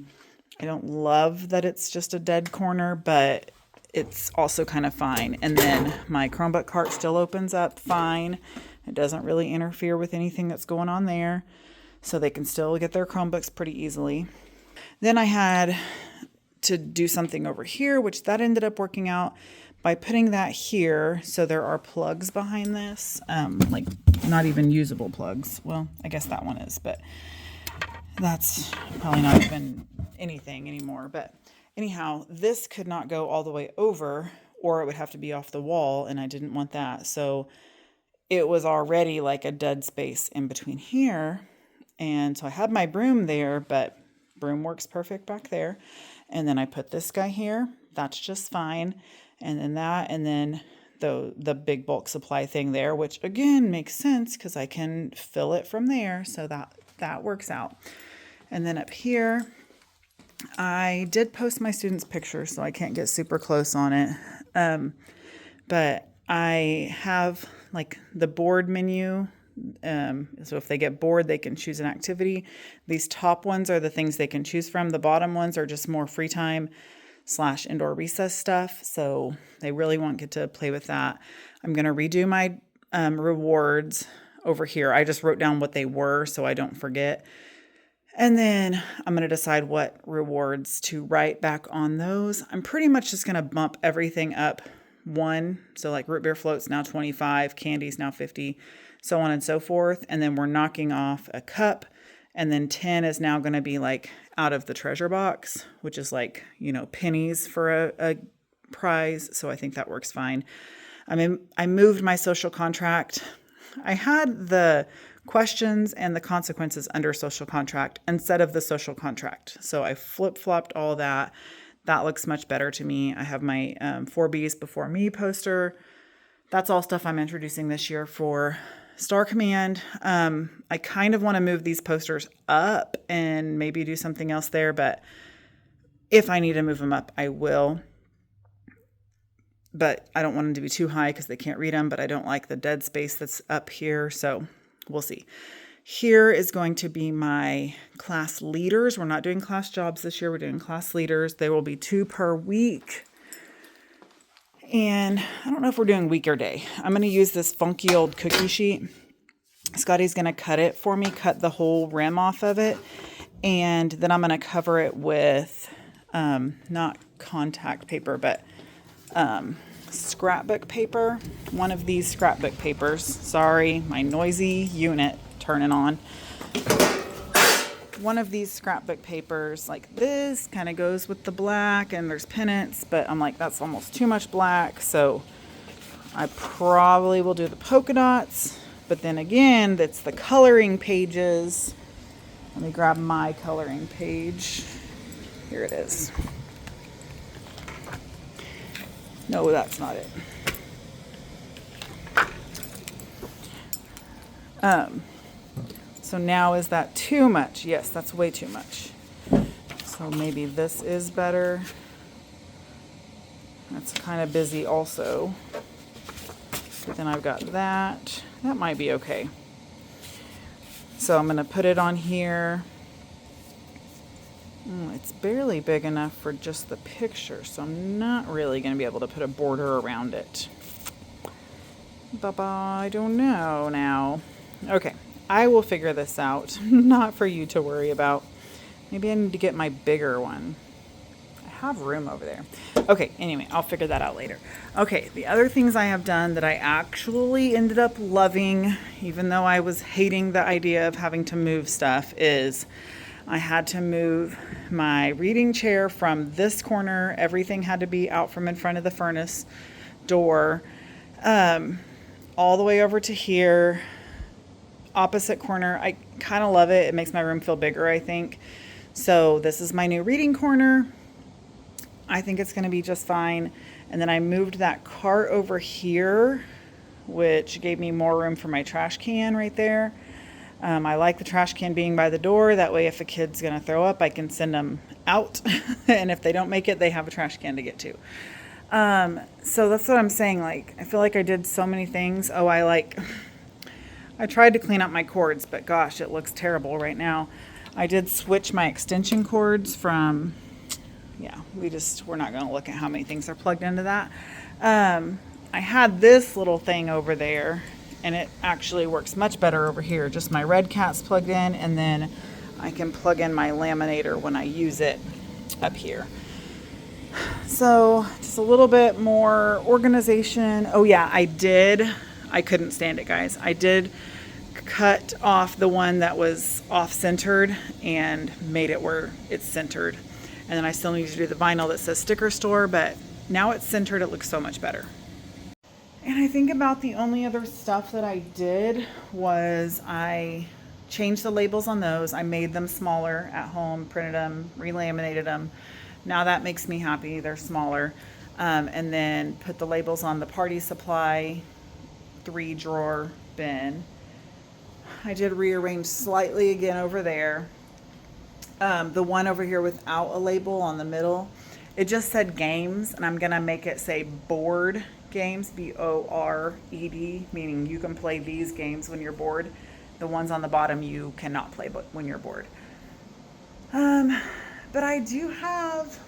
I don't love that it's just a dead corner, but it's also kind of fine. And then my Chromebook cart still opens up fine. It doesn't really interfere with anything that's going on there. So they can still get their Chromebooks pretty easily. Then I had to do something over here, which that ended up working out by putting that here. So there are plugs behind this, like not even usable plugs. Well, I guess that one is, but that's probably not even anything anymore. But anyhow, this could not go all the way over or it would have to be off the wall. And I didn't want that. So it was already like a dead space in between here. And so I had my broom there, but broom works perfect back there. And then I put this guy here. That's just fine. And then that, and then the big bulk supply thing there, which again makes sense because I can fill it from there. So that works out. And then up here, I did post my students' pictures, so I can't get super close on it. But I have like the board menu. So if they get bored, they can choose an activity. These top ones are the things they can choose from. The bottom ones are just more free time / indoor recess stuff. So they really won't get to play with that. I'm going to redo my rewards over here. I just wrote down what they were so I don't forget. And then I'm going to decide what rewards to write back on those. I'm pretty much just going to bump everything up one. So like root beer floats now 25, candies now 50, so on and so forth. And then we're knocking off a cup. And then 10 is now going to be like out of the treasure box, which is like, pennies for a prize. So I think that works fine. I moved my social contract. I had the questions and the consequences under social contract instead of the social contract. So I flip-flopped all that. That looks much better to me. I have my 4Bs before me poster. That's all stuff I'm introducing this year for Star Command. I kind of want to move these posters up and maybe do something else there, but if I need to move them up, I will. But I don't want them to be too high because they can't read them, but I don't like the dead space that's up here, so we'll see. Here is going to be my class leaders. We're not doing class jobs this year. We're doing class leaders. There will be 2 per week. And I don't know if we're doing week or day. I'm going to use this funky old cookie sheet. Scotty's going to cut it for me, cut the whole rim off of it. And then I'm going to cover it with, not contact paper, but scrapbook paper. One of these scrapbook papers. Sorry, my noisy unit turning on. One of these scrapbook papers like this kind of goes with the black, and there's pennants, but I'm like, that's almost too much black, so I probably will do the polka dots. But then again, that's the coloring pages. Let me grab my coloring page. Here it is. No, that's not it. So now, is that too much? Yes, that's way too much. So maybe this is better. That's kind of busy also. But then I've got that. That might be okay. So I'm going to put it on here. It's barely big enough for just the picture, so I'm not really going to be able to put a border around it. I don't know now. Okay, I will figure this out. Not for you to worry about. Maybe I need to get my bigger one. I have room over there. Okay, anyway, I'll figure that out later. Okay, the other things I have done that I actually ended up loving, even though I was hating the idea of having to move stuff, is I had to move my reading chair from this corner. Everything had to be out from in front of the furnace door, all the way over to here, opposite corner. I kind of love it. It makes my room feel bigger, I think. So this is my new reading corner. I think it's going to be just fine. And then I moved that cart over here, which gave me more room for my trash can right there. I like the trash can being by the door. That way, if a kid's going to throw up, I can send them out. And if they don't make it, they have a trash can to get to. So that's what I'm saying. Like, I feel like I did so many things. Oh, I tried to clean up my cords, but gosh, it looks terrible right now. I did switch my extension cords from, we're not going to look at how many things are plugged into that. I had this little thing over there, and it actually works much better over here. Just my red cat's plugged in, and then I can plug in my laminator when I use it up here. So just a little bit more organization. Oh yeah, I couldn't stand it, guys. I did cut off the one that was off-centered and made it where it's centered. And then I still need to do the vinyl that says sticker store, but now it's centered, it looks so much better. And I think about the only other stuff that I did was I changed the labels on those. I made them smaller at home, printed them, relaminated them. Now that makes me happy. They're smaller. And then put the labels on the party supply 3-drawer bin. I did rearrange slightly again over there. The one over here without a label on the middle, it just said games, and I'm gonna make it say board games, B-O-R-E-D, meaning you can play these games when you're bored. The ones on the bottom you cannot play when you're bored. But I do have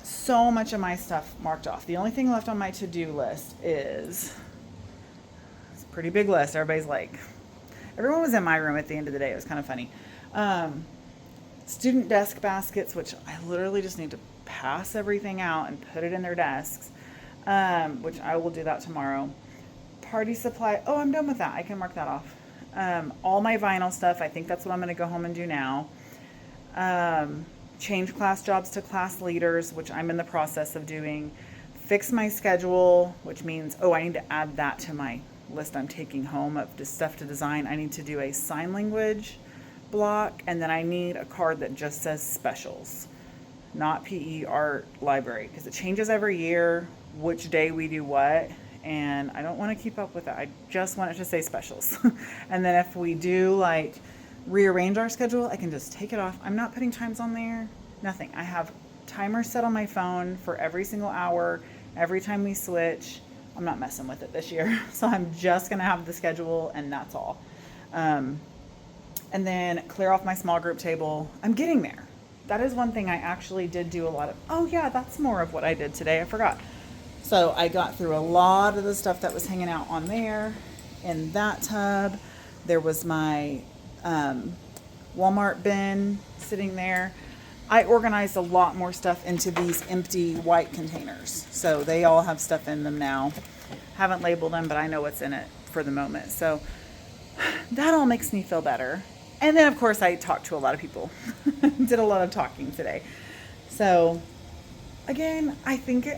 so much of my stuff marked off. The only thing left on my to-do list is, it's a pretty big list. Everyone was in my room at the end of the day. It was kind of funny. Student desk baskets, which I literally just need to pass everything out and put it in their desks, which I will do that tomorrow. Party supply. Oh, I'm done with that. I can mark that off. All my vinyl stuff. I think that's what I'm going to go home and do now. Change class jobs to class leaders, which I'm in the process of doing. Fix my schedule, which means, I need to add that to my list I'm taking home of the stuff to design. I need to do a sign language block, and then I need a card that just says specials, not PE, art, library, because it changes every year which day we do what, and I don't want to keep up with that. I just want it to say specials. And then if we do rearrange our schedule, I can just take it off. I'm not putting times on there, nothing. I have timers set on my phone for every single hour, every time we switch. I'm not messing with it this year, so I'm just gonna have the schedule, and that's all. And then clear off my small group table. I'm getting there. That is one thing I actually did do a lot of. Oh yeah, that's more of what I did today. I forgot. So I got through a lot of the stuff that was hanging out on there. In that tub, there was my Walmart bin sitting there. I organized a lot more stuff into these empty white containers. So they all have stuff in them now. Haven't labeled them, but I know what's in it for the moment. So that all makes me feel better. And then, of course, I talked to a lot of people. Did a lot of talking today. So, again, I think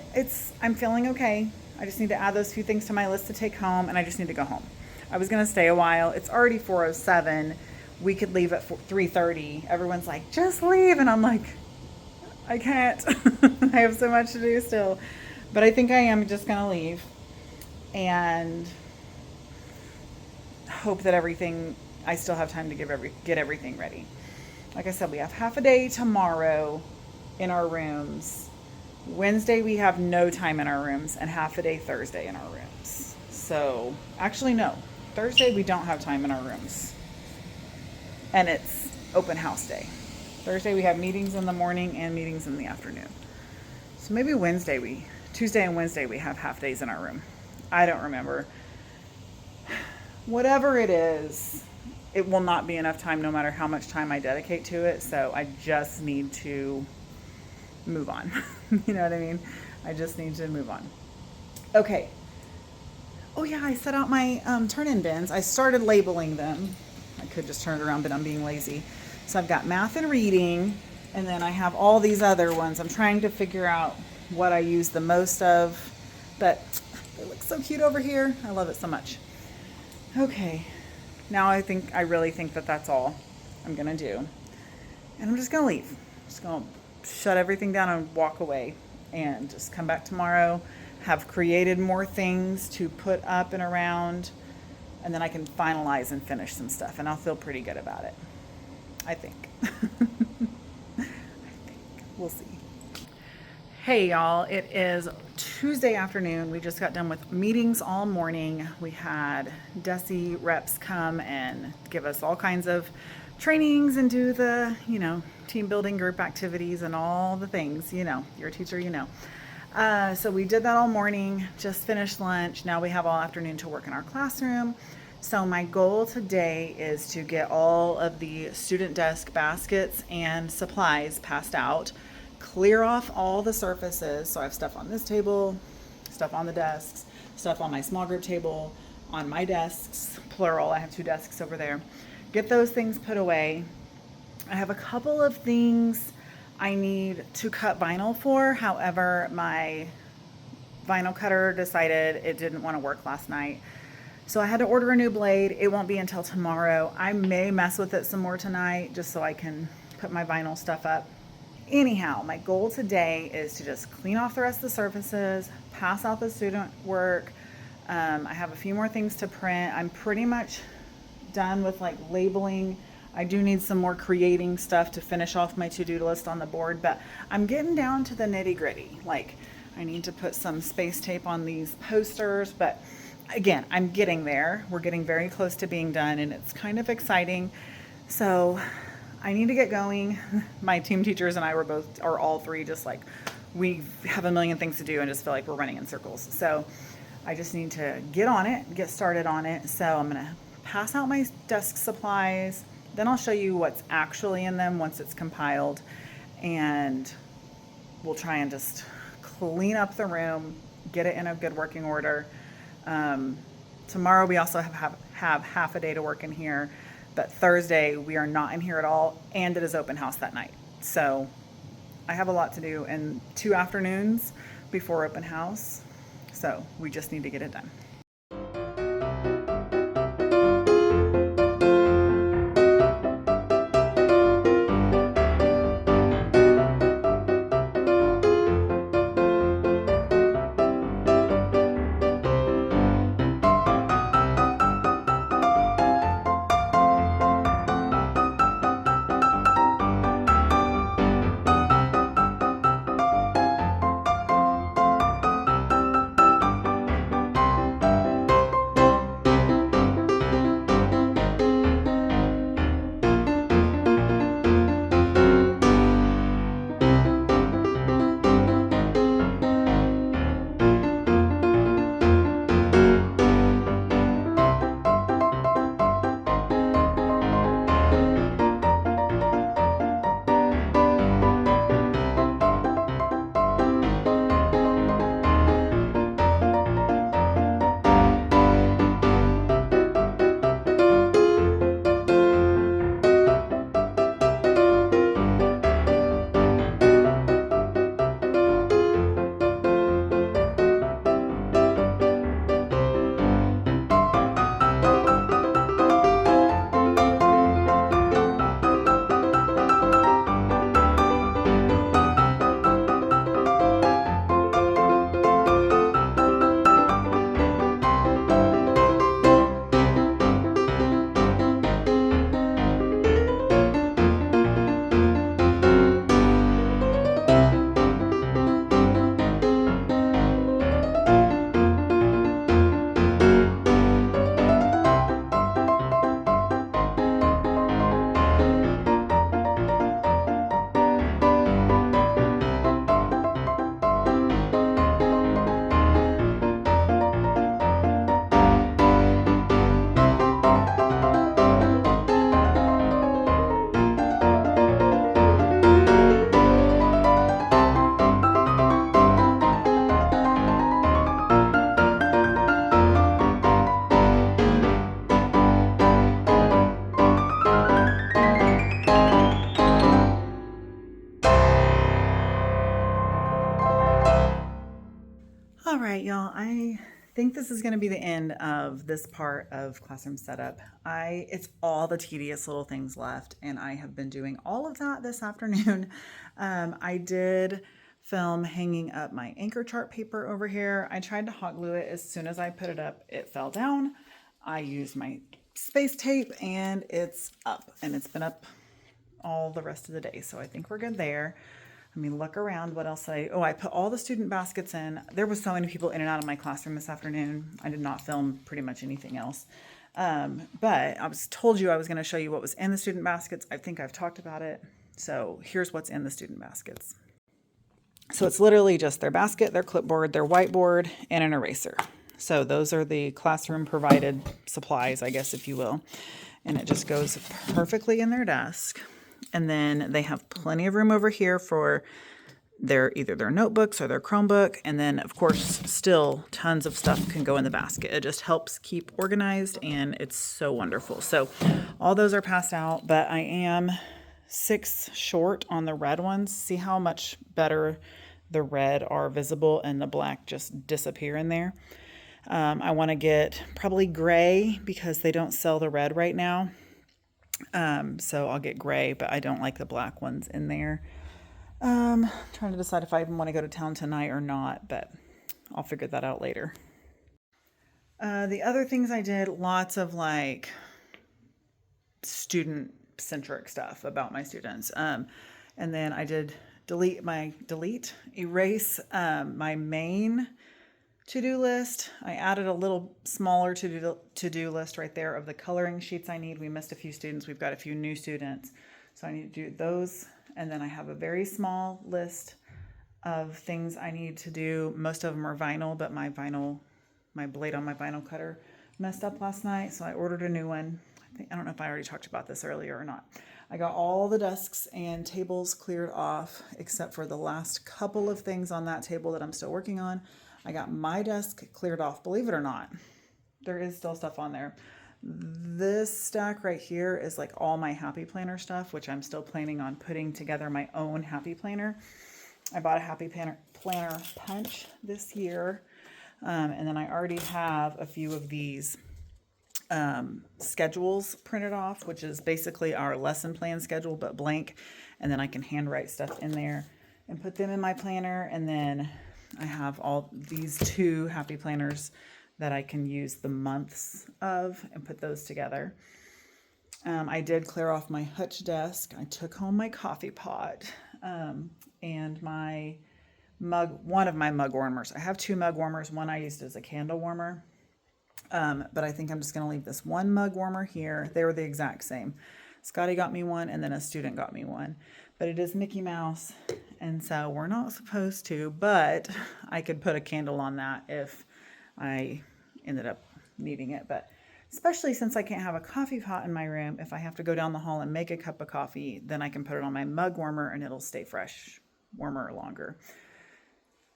I'm feeling okay. I just need to add those few things to my list to take home, and I just need to go home. I was going to stay a while. It's already 4:07. We could leave at 3:30. Everyone's like, just leave. And I'm like, I can't. I have so much to do still. But I think I am just going to leave and hope that I still have time to get everything ready. Like I said, we have half a day tomorrow in our rooms. Wednesday, we have no time in our rooms, and half a day Thursday in our rooms. So, actually, no. Thursday, we don't have time in our rooms. And it's open house day. Thursday, we have meetings in the morning and meetings in the afternoon. So maybe Tuesday and Wednesday, we have half days in our room. I don't remember. Whatever it is, it will not be enough time no matter how much time I dedicate to it. So I just need to move on. You know what I mean? I just need to move on. Okay. Oh yeah, I set out my turn-in bins. I started labeling them. I could just turn it around, but I'm being lazy. So I've got math and reading, and then I have all these other ones. I'm trying to figure out what I use the most of, but it looks so cute over here. I love it so much. Okay, now I really think that that's all I'm gonna do. And I'm just gonna leave. I'm just gonna shut everything down and walk away and just come back tomorrow, have created more things to put up and around, and then I can finalize and finish some stuff, and I'll feel pretty good about it. I think. We'll see. Hey y'all, it is Tuesday afternoon. We just got done with meetings all morning. We had DESE reps come and give us all kinds of trainings and do the, team building group activities and all the things, you're a teacher, So we did that all morning, just finished lunch. Now we have all afternoon to work in our classroom. So my goal today is to get all of the student desk baskets and supplies passed out, clear off all the surfaces. So I have stuff on this table, stuff on the desks, stuff on my small group table, on my desks, plural. I have 2 desks over there. Get those things put away. I have a couple of things I need to cut vinyl for. However, my vinyl cutter decided it didn't want to work last night. So I had to order a new blade. It won't be until tomorrow. I may mess with it some more tonight just so I can put my vinyl stuff up. Anyhow, my goal today is to just clean off the rest of the surfaces, pass out the student work. I have a few more things to print. I'm pretty much done with labeling. I do need some more creating stuff to finish off my to-do list on the board, but I'm getting down to the nitty-gritty. I need to put some space tape on these posters, but again, I'm getting there. We're getting very close to being done, and it's kind of exciting. So I need to get going. My team teachers and I are all three just we have a million things to do and just feel like we're running in circles. So I just need to get on it, get started on it. So I'm gonna pass out my desk supplies. Then I'll show you what's actually in them once it's compiled, and we'll try and just clean up the room, get it in a good working order. Tomorrow we also have half a day to work in here, but Thursday we are not in here at all, and it is open house that night. So I have a lot to do in 2 afternoons before open house, so we just need to get it done. right, y'all. I think this is going to be the end of this part of classroom setup. It's all the tedious little things left, and I have been doing all of that this afternoon. I did film hanging up my anchor chart paper over here. I tried to hot glue it. As soon as I put it up, it fell down. I used my space tape, and it's up, and it's been up all the rest of the day. So I think we're good there. Let me look around. What else I put all the student baskets in. There was so many people in and out of my classroom this afternoon. I did not film pretty much anything else. But I told you I was going to show you what was in the student baskets. I think I've talked about it. So here's what's in the student baskets. So it's literally just their basket, their clipboard, their whiteboard, and an eraser. So those are the classroom provided supplies, I guess, if you will. And it just goes perfectly in their desk. And then they have plenty of room over here for either their notebooks or their Chromebook. And then, of course, still tons of stuff can go in the basket. It just helps keep organized, and it's so wonderful. So all those are passed out, but I am 6 short on the red ones. See how much better the red are visible and the black just disappear in there. I want to get probably gray because they don't sell the red right now. So I'll get gray, but I don't like the black ones in there. Trying to decide if I even want to go to town tonight or not, but I'll figure that out later. The other things I did, lots of like student centric stuff about my students. And then I did erase my main to-do list. I added a little smaller to-do list right there of the coloring sheets I need. We missed a few students. We've got a few new students. So I need to do those. And then I have a very small list of things I need to do. Most of them are vinyl, but my blade on my vinyl cutter messed up last night. So I ordered a new one. I don't know if I already talked about this earlier or not. I got all the desks and tables cleared off, except for the last couple of things on that table that I'm still working on. I got my desk cleared off. Believe it or not, there is still stuff on there. This stack right here is like all my Happy Planner stuff, which I'm still planning on putting together my own Happy Planner. I bought a Happy Planner punch this year. And then I already have a few of these schedules printed off, which is basically our lesson plan schedule, but blank. And then I can handwrite stuff in there and put them in my planner. And then I have all these 2 Happy Planners that I can use the months of and put those together. I did clear off my hutch desk. I took home my coffee pot and my mug, one of my mug warmers. I have 2 mug warmers. One I used as a candle warmer. But I think I'm just going to leave this one mug warmer here. They were the exact same. Scotty got me one, and then a student got me one. But it is Mickey Mouse, and so we're not supposed to, but I could put a candle on that if I ended up needing it. But especially since I can't have a coffee pot in my room, if I have to go down the hall and make a cup of coffee, then I can put it on my mug warmer, and it'll stay fresh, warmer longer.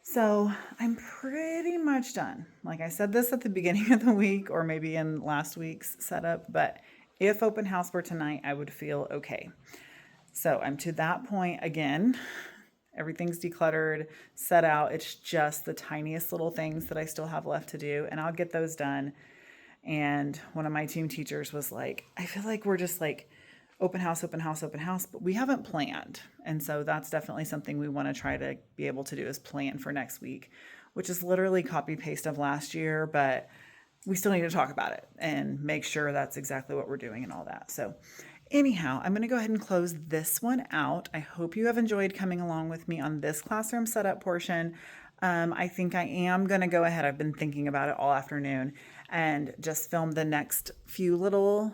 So I'm pretty much done. Like I said this at the beginning of the week or maybe in last week's setup, but if open house were tonight, I would feel okay. So I'm to that point again. Everything's decluttered, set out. It's just the tiniest little things that I still have left to do, and I'll get those done. And one of my team teachers was like, I feel like we're just like open house, but we haven't planned. And so that's definitely something we want to try to be able to do is plan for next week, which is literally copy paste of last year, but we still need to talk about it and make sure that's exactly what we're doing and all that. So anyhow, I'm going to go ahead and close this one out. I hope you have enjoyed coming along with me on this classroom setup portion. I think I am going to go ahead. I've been thinking about it all afternoon and just film the next few little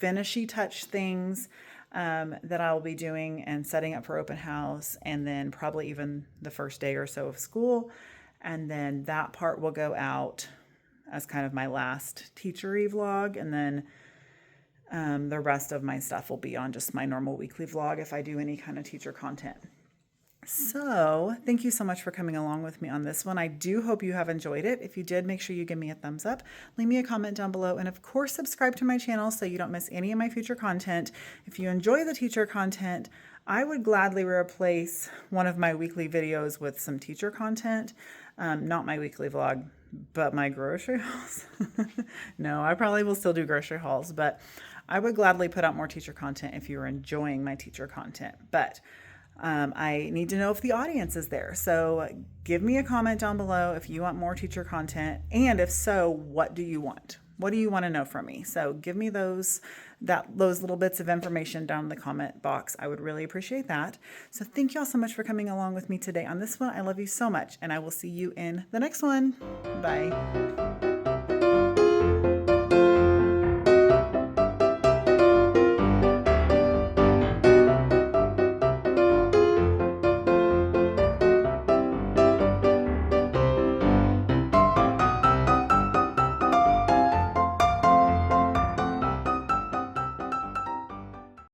finishy touch things that I'll be doing and setting up for open house, and then probably even the first day or so of school. And then that part will go out as kind of my last teachery vlog. And then the rest of my stuff will be on just my normal weekly vlog if I do any kind of teacher content. So thank you so much for coming along with me on this one. I do hope you have enjoyed it. If you did, make sure you give me a thumbs up, leave me a comment down below, and of course, subscribe to my channel so you don't miss any of my future content. If you enjoy the teacher content, I would gladly replace one of my weekly videos with some teacher content. Not my weekly vlog, but my grocery hauls. No, I probably will still do grocery hauls, but I would gladly put out more teacher content if you are enjoying my teacher content. But I need to know if the audience is there. So give me a comment down below if you want more teacher content. And if so, what do you want? What do you want to know from me? So give me those little bits of information down in the comment box. I would really appreciate that. So thank y'all so much for coming along with me today on this one. I love you so much, and I will see you in the next one. Bye.